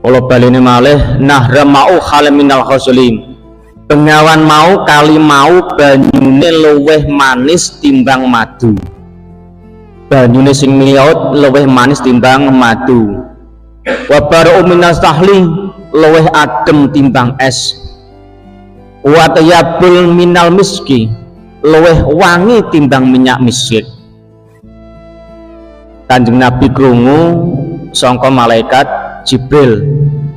Kula balene malih nahra mau khalam minal khazulim. Bengawan mau kali mau banyune luweh manis timbang madu. Banyune sing miyaut luweh manis timbang madu. Wa baru minas tahli luweh adem timbang es. Wa tayyabul minal miski luweh wangi timbang minyak misik. Kanjeng Nabi krungu sangka malaikat Jibril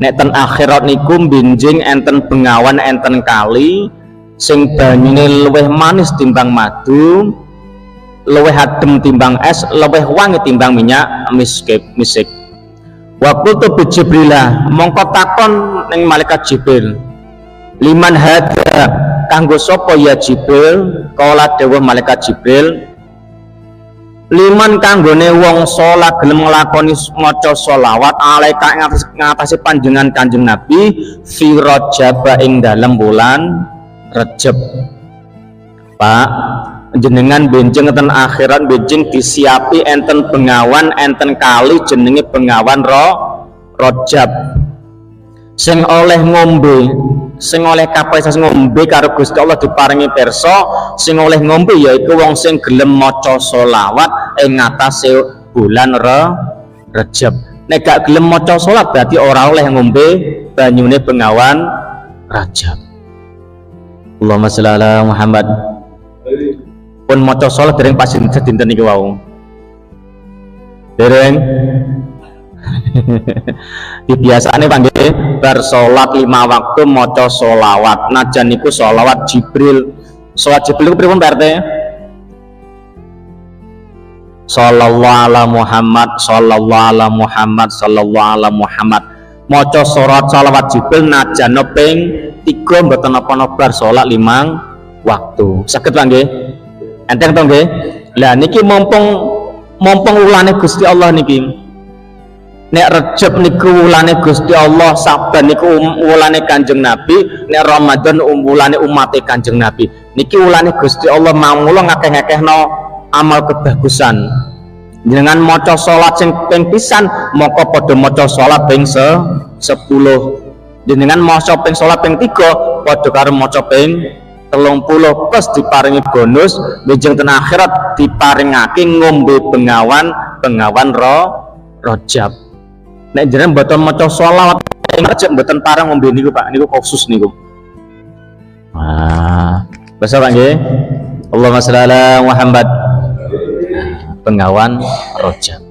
nek ten akhirat niku benjing enten bengawan enten kali sing banyune luweh manis timbang madu, luweh adem timbang es, luweh wangi timbang minyak misik. Wa qultu bi Jibrilah mongko takon ning malaikat Jibril, liman hada kanggo sapa ya Jibril? Kala dawuh malaikat Jibril, liman kanggone wong salat gelem nglakoni maca sholawat alaika ngatasi panjenengan Kanjeng Nabi fi Rajab ing dalem wulan Rajab. Pak, jenengan benjing enten akhirat benjing disiapi enten bengawan enten kali jenenge bengawan Rajab. Sing oleh ngombe, sing oleh kapasitas ngombe karo Gusti Allah diparingi pirsa, sing oleh ngombe yaiku wong sing gelem maca sholawat ing ngatasé bulan Rajab. Nek gak gelem maca salat berarti ora oleh ngombe banyune bengawan Rajab. Allahumma sholli ala Muhammad. Pun maca salat dereng pas dinten iki wau. Dereng biasane panggih bar salat 5 waktu maca sholawat. Najan niku sholawat Jibril. Sholawat Jibril pripun Pak RT? Sallallahu ala Muhammad, sallallahu ala Muhammad, sallallahu ala Muhammad. Maca surat sholawat Jibril najan ping 3 mboten napa-napa bar salat 5 waktu. Saged Pak nggih? Enteng to nggih? Lah niki mumpung ulane Gusti Allah niki. Nek Rajab niku wulane Gusti Allah, Saban niku wulane Kanjeng Nabi, nek Ramadan wulane umat Kanjeng Nabi. Niki wulane Gusti Allah mamula ngakeh-ngakehno amal kebagusan. Jenengan maca salat sing ping pisan, moko padha maca salat ping 10. Jenengan maca ping salat ping 3, padha karo maca ping 30 plus diparingi bonus benjing ten akhirat diparingake ngombe bengawan Rajab. Nek jenengan mboten maca sholawat Rajab mboten pareng ngombe niku Pak, niku khusus niku. Wah, basa Pak nggih. Allahumma sholli ala Muhammad. Bengawan Rajab.